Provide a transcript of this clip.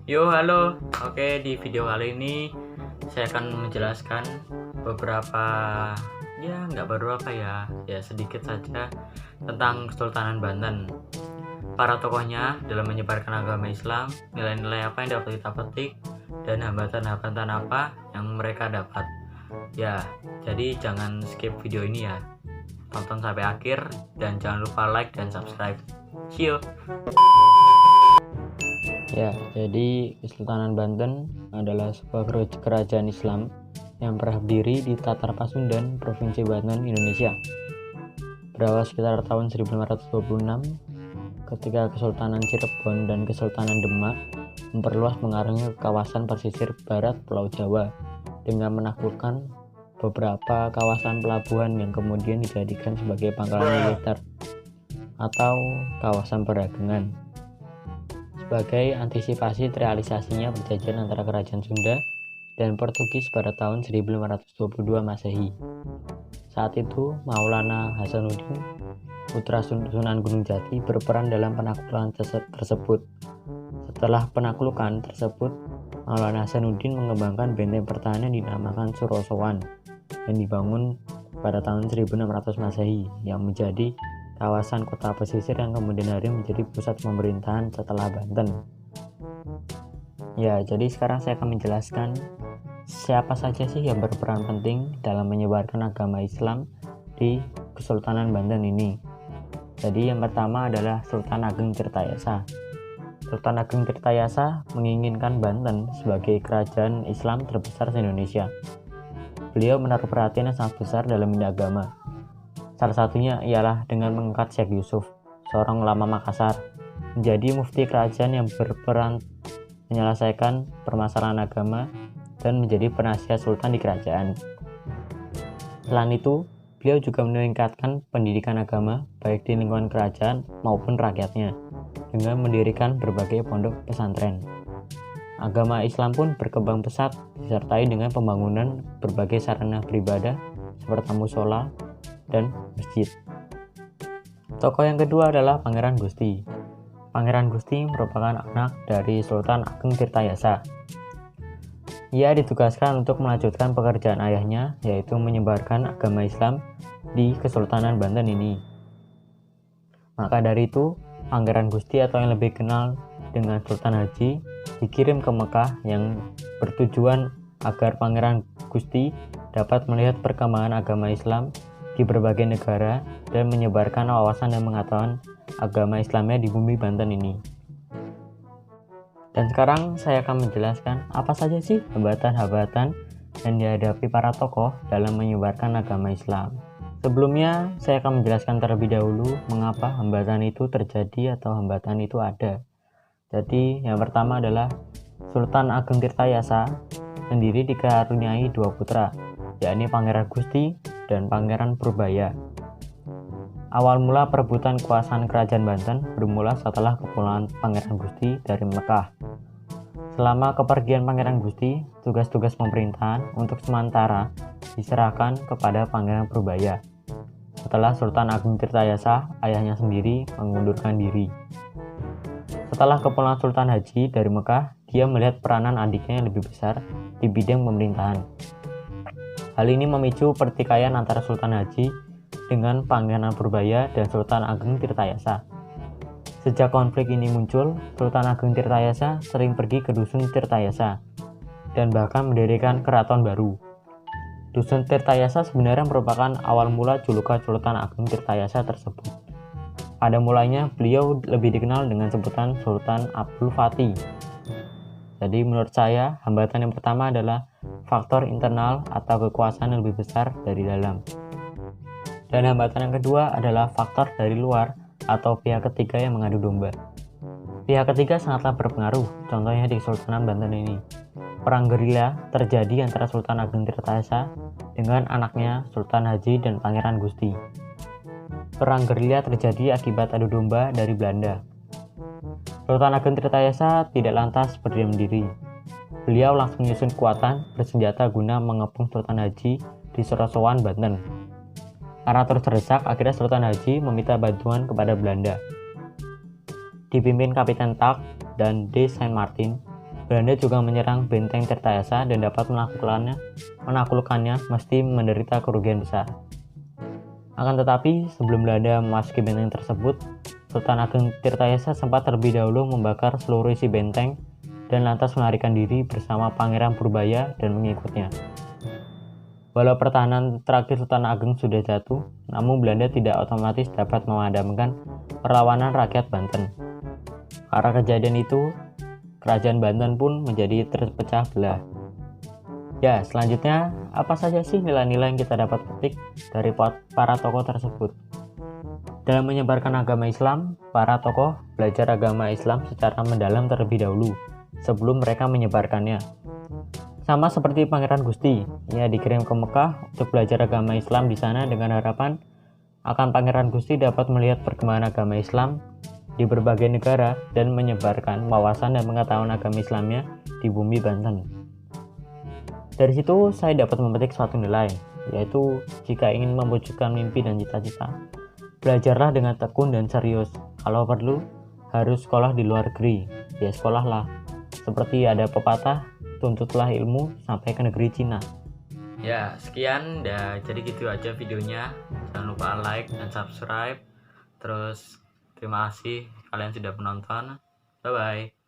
Yo, halo. Oke, di video kali ini saya akan menjelaskan beberapa, ya nggak beberapa ya sedikit saja tentang Kesultanan Banten. Para tokohnya dalam menyebarkan agama Islam, nilai-nilai apa yang dapat kita petik, dan hambatan-hambatan apa yang mereka dapat. Ya, jadi jangan skip video ini ya. Tonton sampai akhir dan jangan lupa like dan subscribe. See you. Ya, jadi Kesultanan Banten adalah sebuah kerajaan Islam yang pernah berdiri di Tatar Pasundan, Provinsi Banten, Indonesia. Berawal sekitar tahun 1526, ketika Kesultanan Cirebon dan Kesultanan Demak memperluas pengaruhnya ke kawasan pesisir barat Pulau Jawa dengan menaklukkan beberapa kawasan pelabuhan yang kemudian dijadikan sebagai pangkalan militer atau kawasan perdagangan. Sebagai antisipasi terrealisasinya perjanjian antara Kerajaan Sunda dan Portugis pada tahun 1522 Masehi. Saat itu, Maulana Hasanuddin, putra Sunan Gunung Jati, berperan dalam penaklukan tersebut. Setelah penaklukan tersebut, Maulana Hasanuddin mengembangkan benteng pertahanan dinamakan Surosowan yang dibangun pada tahun 1600 Masehi yang menjadi kawasan kota pesisir yang kemudian hari menjadi pusat pemerintahan setelah Banten. Ya, jadi sekarang saya akan menjelaskan siapa saja sih yang berperan penting dalam menyebarkan agama Islam di Kesultanan Banten ini. Jadi yang pertama adalah Sultan Ageng Tirtayasa. Sultan Ageng Tirtayasa menginginkan Banten sebagai kerajaan Islam terbesar di Indonesia. Beliau menaruh perhatian yang sangat besar dalam bidang agama. Salah satunya ialah dengan mengangkat Syekh Yusuf, seorang ulama Makassar, menjadi mufti kerajaan yang berperan menyelesaikan permasalahan agama dan menjadi penasihat sultan di kerajaan. Selain itu, beliau juga meningkatkan pendidikan agama baik di lingkungan kerajaan maupun rakyatnya dengan mendirikan berbagai pondok pesantren. Agama Islam pun berkembang pesat disertai dengan pembangunan berbagai sarana beribadah seperti musola dan masjid. Tokoh yang kedua adalah Pangeran Gusti. Pangeran Gusti merupakan anak dari Sultan Ageng Tirtayasa. Ia ditugaskan untuk melanjutkan pekerjaan ayahnya, yaitu menyebarkan agama Islam di Kesultanan Banten ini. Maka dari itu, Pangeran Gusti atau yang lebih kenal dengan Sultan Haji dikirim ke Mekah yang bertujuan agar Pangeran Gusti dapat melihat perkembangan agama Islam di berbagai negara dan menyebarkan wawasan dan pengetahuan agama Islamnya di bumi Banten ini. Dan sekarang saya akan menjelaskan apa saja sih hambatan-hambatan yang dihadapi para tokoh dalam menyebarkan agama Islam. Sebelumnya, saya akan menjelaskan terlebih dahulu mengapa hambatan itu terjadi atau hambatan itu ada. Jadi, yang pertama adalah Sultan Ageng Tirtayasa sendiri dikaruniai dua putra, yakni Pangeran Gusti dan Pangeran Purbaya. Awal mula perebutan kekuasaan kerajaan Banten bermula setelah kepulangan Pangeran Gusti dari Mekah. Selama kepergian Pangeran Gusti, tugas-tugas pemerintahan untuk sementara diserahkan kepada Pangeran Purbaya. Setelah Sultan Ageng Tirtayasa, ayahnya sendiri mengundurkan diri. Setelah kepulangan Sultan Haji dari Mekah, dia melihat peranan adiknya yang lebih besar di bidang pemerintahan. Hal ini memicu pertikaian antara Sultan Haji dengan Pangeran Purbaya dan Sultan Ageng Tirtayasa. Sejak konflik ini muncul, Sultan Ageng Tirtayasa sering pergi ke Dusun Tirtayasa dan bahkan mendirikan keraton baru. Dusun Tirtayasa sebenarnya merupakan awal mula julukan Sultan Ageng Tirtayasa tersebut. Pada mulanya, beliau lebih dikenal dengan sebutan Sultan Abdul Fatih. Jadi menurut saya, hambatan yang pertama adalah faktor internal atau kekuasaan yang lebih besar dari dalam. Dan hambatan yang kedua adalah faktor dari luar atau pihak ketiga yang mengadu domba. Pihak ketiga sangatlah berpengaruh, contohnya di Kesultanan Banten ini. Perang gerilya terjadi antara Sultan Ageng Tirtayasa dengan anaknya Sultan Haji dan Pangeran Gusti. Perang gerilya terjadi akibat adu domba dari Belanda. Sultan Ageng Tirtayasa tidak lantas berdiam diri. Beliau langsung menyusun kekuatan bersenjata guna mengepung Sultan Haji di Surosowan, Banten. Karena terus terdesak, akhirnya Sultan Haji meminta bantuan kepada Belanda. Dipimpin Kapiten Tak dan D. Saint Martin, Belanda juga menyerang benteng Tirtayasa dan dapat menaklukkannya meski menderita kerugian besar. Akan tetapi, sebelum Belanda memasuki benteng tersebut, Sultan Ageng Tirtayasa sempat terlebih dahulu membakar seluruh isi benteng dan lantas melarikan diri bersama Pangeran Purbaya dan mengikutnya. Walau pertahanan terakhir Sultan Ageng sudah jatuh, namun Belanda tidak otomatis dapat memadamkan perlawanan rakyat Banten. Karena kejadian itu, kerajaan Banten pun menjadi terpecah belah. Ya, selanjutnya, apa saja sih nilai-nilai yang kita dapat petik dari para tokoh tersebut? Dalam menyebarkan agama Islam, para tokoh belajar agama Islam secara mendalam terlebih dahulu, sebelum mereka menyebarkannya. Sama seperti Pangeran Gusti, ia dikirim ke Mekah untuk belajar agama Islam di sana dengan harapan akan Pangeran Gusti dapat melihat perkembangan agama Islam di berbagai negara dan menyebarkan wawasan dan pengetahuan agama Islamnya di bumi Banten. Dari situ saya dapat memetik suatu nilai, yaitu jika ingin mewujudkan mimpi dan cita-cita, belajarlah dengan tekun dan serius. Kalau perlu, harus sekolah di luar negeri, ya sekolahlah. Seperti ada pepatah, tuntutlah ilmu sampai ke negeri Cina. Ya, sekian. Jadi gitu aja videonya. Jangan lupa like dan subscribe. Terus terima kasih kalian sudah menonton. Bye bye.